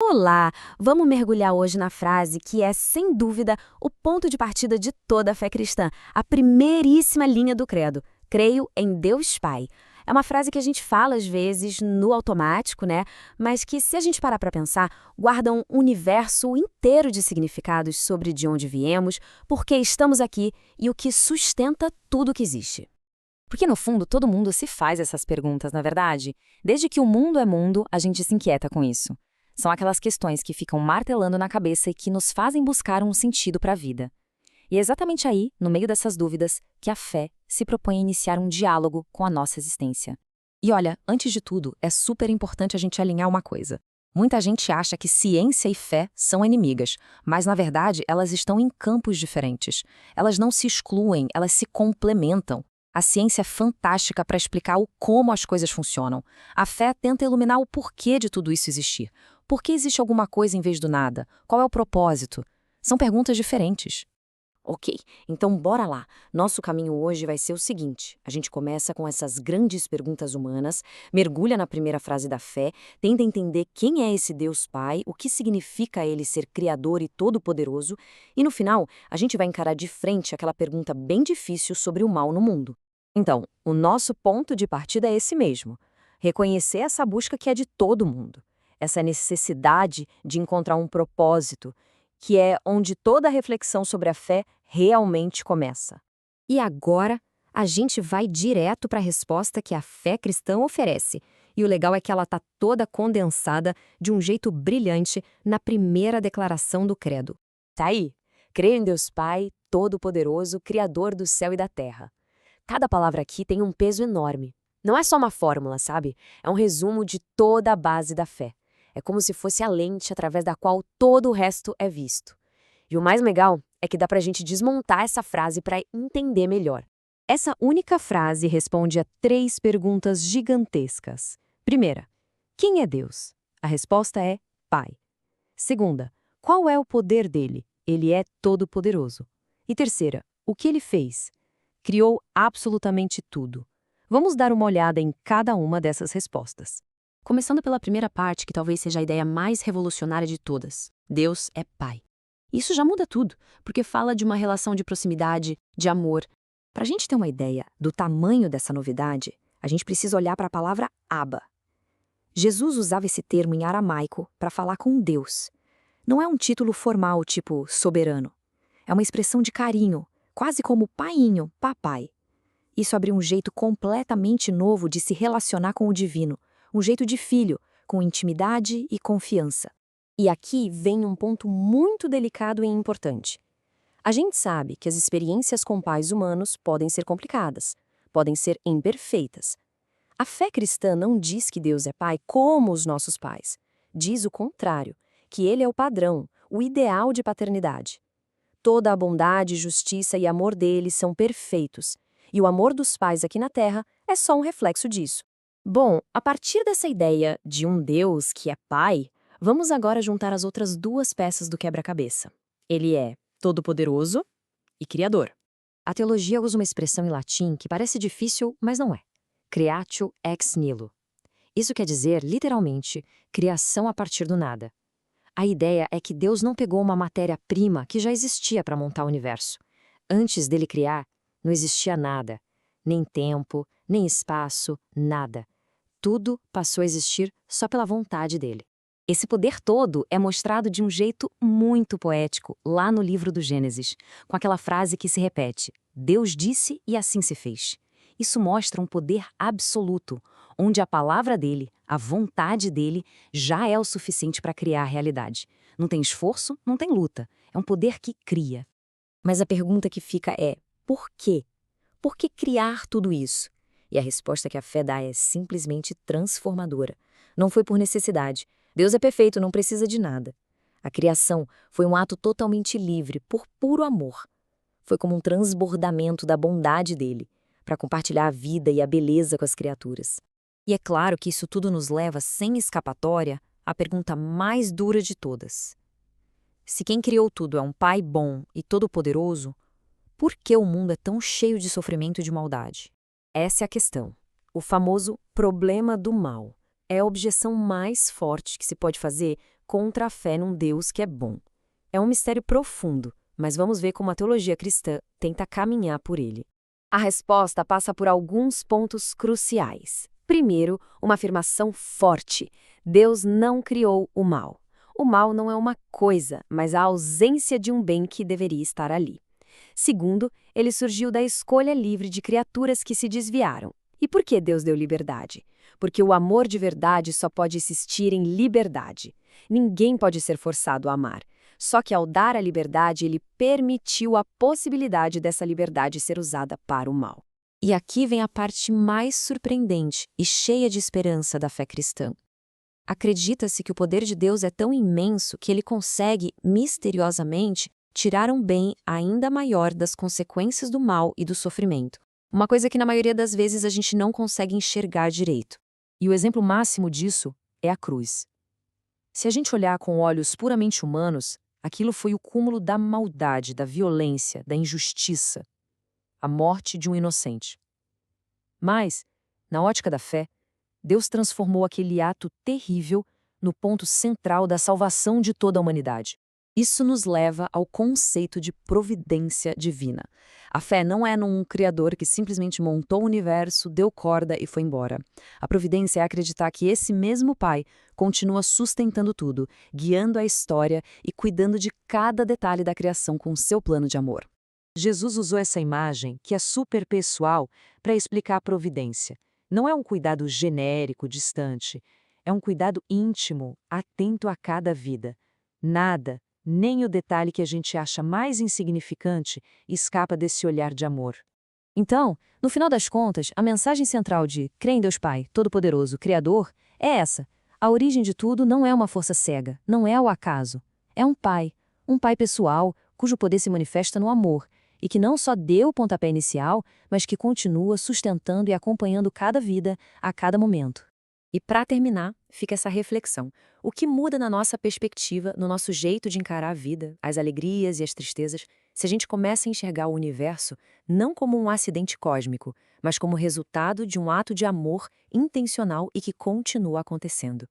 Olá! Vamos mergulhar hoje na frase que é, sem dúvida, o ponto de partida de toda a fé cristã, a primeiríssima linha do credo. Creio em Deus Pai. É uma frase que a gente fala às vezes no automático, né? Mas que, se a gente parar para pensar, guarda um universo inteiro de significados sobre de onde viemos, por que estamos aqui e o que sustenta tudo que existe. Porque, no fundo, todo mundo se faz essas perguntas, na verdade. Desde que o mundo é mundo, a gente se inquieta com isso. São aquelas questões que ficam martelando na cabeça e que nos fazem buscar um sentido para a vida. E é exatamente aí, no meio dessas dúvidas, que a fé se propõe a iniciar um diálogo com a nossa existência. E olha, antes de tudo, é super importante a gente alinhar uma coisa. Muita gente acha que ciência e fé são inimigas, mas na verdade elas estão em campos diferentes. Elas não se excluem, elas se complementam. A ciência é fantástica para explicar o como as coisas funcionam. A fé tenta iluminar o porquê de tudo isso existir. Por que existe alguma coisa em vez do nada? Qual é o propósito? São perguntas diferentes. Ok, então bora lá. Nosso caminho hoje vai ser o seguinte: a gente começa com essas grandes perguntas humanas, mergulha na primeira frase da fé, tenta entender quem é esse Deus Pai, o que significa ele ser Criador e Todo-Poderoso, e no final, a gente vai encarar de frente aquela pergunta bem difícil sobre o mal no mundo. Então, o nosso ponto de partida é esse mesmo: reconhecer essa busca que é de todo mundo, essa necessidade de encontrar um propósito, que é onde toda a reflexão sobre a fé realmente começa. E agora, a gente vai direto para a resposta que a fé cristã oferece. E o legal é que ela está toda condensada de um jeito brilhante na primeira declaração do credo. Tá aí. Creio em Deus Pai, Todo-Poderoso, Criador do céu e da terra. Cada palavra aqui tem um peso enorme. Não é só uma fórmula, sabe? É um resumo de toda a base da fé. É como se fosse a lente através da qual todo o resto é visto. E o mais legal é que dá pra gente desmontar essa frase para entender melhor. Essa única frase responde a 3 perguntas gigantescas. Primeira, quem é Deus? A resposta é Pai. Segunda, qual é o poder dele? Ele é todo-poderoso. E terceira, o que ele fez? Criou absolutamente tudo. Vamos dar uma olhada em cada uma dessas respostas. Começando pela primeira parte, que talvez seja a ideia mais revolucionária de todas. Deus é Pai. Isso já muda tudo, porque fala de uma relação de proximidade, de amor. Para a gente ter uma ideia do tamanho dessa novidade, a gente precisa olhar para a palavra Abba. Jesus usava esse termo em aramaico para falar com Deus. Não é um título formal tipo soberano. É uma expressão de carinho, quase como painho, papai. Isso abriu um jeito completamente novo de se relacionar com o divino, um jeito de filho, com intimidade e confiança. E aqui vem um ponto muito delicado e importante. A gente sabe que as experiências com pais humanos podem ser complicadas, podem ser imperfeitas. A fé cristã não diz que Deus é pai como os nossos pais. Diz o contrário, que ele é o padrão, o ideal de paternidade. Toda a bondade, justiça e amor dele são perfeitos, e o amor dos pais aqui na Terra é só um reflexo disso. Bom, a partir dessa ideia de um Deus que é pai, vamos agora juntar as outras 2 peças do quebra-cabeça. Ele é todo-poderoso e criador. A teologia usa uma expressão em latim que parece difícil, mas não é. Creatio ex nihilo. Isso quer dizer, literalmente, criação a partir do nada. A ideia é que Deus não pegou uma matéria-prima que já existia para montar o universo. Antes dele criar, não existia nada. Nem tempo, nem espaço, nada. Tudo passou a existir só pela vontade dele. Esse poder todo é mostrado de um jeito muito poético lá no livro do Gênesis, com aquela frase que se repete: Deus disse e assim se fez. Isso mostra um poder absoluto, onde a palavra dele, a vontade dele, já é o suficiente para criar a realidade. Não tem esforço, não tem luta. É um poder que cria. Mas a pergunta que fica é: por quê? Por que criar tudo isso? E a resposta que a fé dá é simplesmente transformadora. Não foi por necessidade. Deus é perfeito, não precisa de nada. A criação foi um ato totalmente livre, por puro amor. Foi como um transbordamento da bondade dele, para compartilhar a vida e a beleza com as criaturas. E é claro que isso tudo nos leva, sem escapatória, à pergunta mais dura de todas. Se quem criou tudo é um pai bom e todo-poderoso, por que o mundo é tão cheio de sofrimento e de maldade? Essa é a questão. O famoso problema do mal. É a objeção mais forte que se pode fazer contra a fé num Deus que é bom. É um mistério profundo, mas vamos ver como a teologia cristã tenta caminhar por ele. A resposta passa por alguns pontos cruciais. Primeiro, uma afirmação forte: Deus não criou o mal. O mal não é uma coisa, mas a ausência de um bem que deveria estar ali. Segundo, ele surgiu da escolha livre de criaturas que se desviaram. E por que Deus deu liberdade? Porque o amor de verdade só pode existir em liberdade. Ninguém pode ser forçado a amar. Só que ao dar a liberdade, ele permitiu a possibilidade dessa liberdade ser usada para o mal. E aqui vem a parte mais surpreendente e cheia de esperança da fé cristã. Acredita-se que o poder de Deus é tão imenso que ele consegue, misteriosamente, tirar um bem ainda maior das consequências do mal e do sofrimento. Uma coisa que na maioria das vezes a gente não consegue enxergar direito. E o exemplo máximo disso é a cruz. Se a gente olhar com olhos puramente humanos, aquilo foi o cúmulo da maldade, da violência, da injustiça. A morte de um inocente. Mas, na ótica da fé, Deus transformou aquele ato terrível no ponto central da salvação de toda a humanidade. Isso nos leva ao conceito de providência divina. A fé não é num criador que simplesmente montou o universo, deu corda e foi embora. A providência é acreditar que esse mesmo Pai continua sustentando tudo, guiando a história e cuidando de cada detalhe da criação com seu plano de amor. Jesus usou essa imagem, que é super pessoal, para explicar a providência. Não é um cuidado genérico, distante. É um cuidado íntimo, atento a cada vida. Nada, nem o detalhe que a gente acha mais insignificante, escapa desse olhar de amor. Então, no final das contas, a mensagem central de Crê em Deus Pai, Todo-Poderoso, Criador, é essa. A origem de tudo não é uma força cega, não é o acaso. É um Pai pessoal, cujo poder se manifesta no amor, e que não só deu o pontapé inicial, mas que continua sustentando e acompanhando cada vida, a cada momento. E para terminar, fica essa reflexão. O que muda na nossa perspectiva, no nosso jeito de encarar a vida, as alegrias e as tristezas, se a gente começa a enxergar o universo não como um acidente cósmico, mas como resultado de um ato de amor intencional e que continua acontecendo?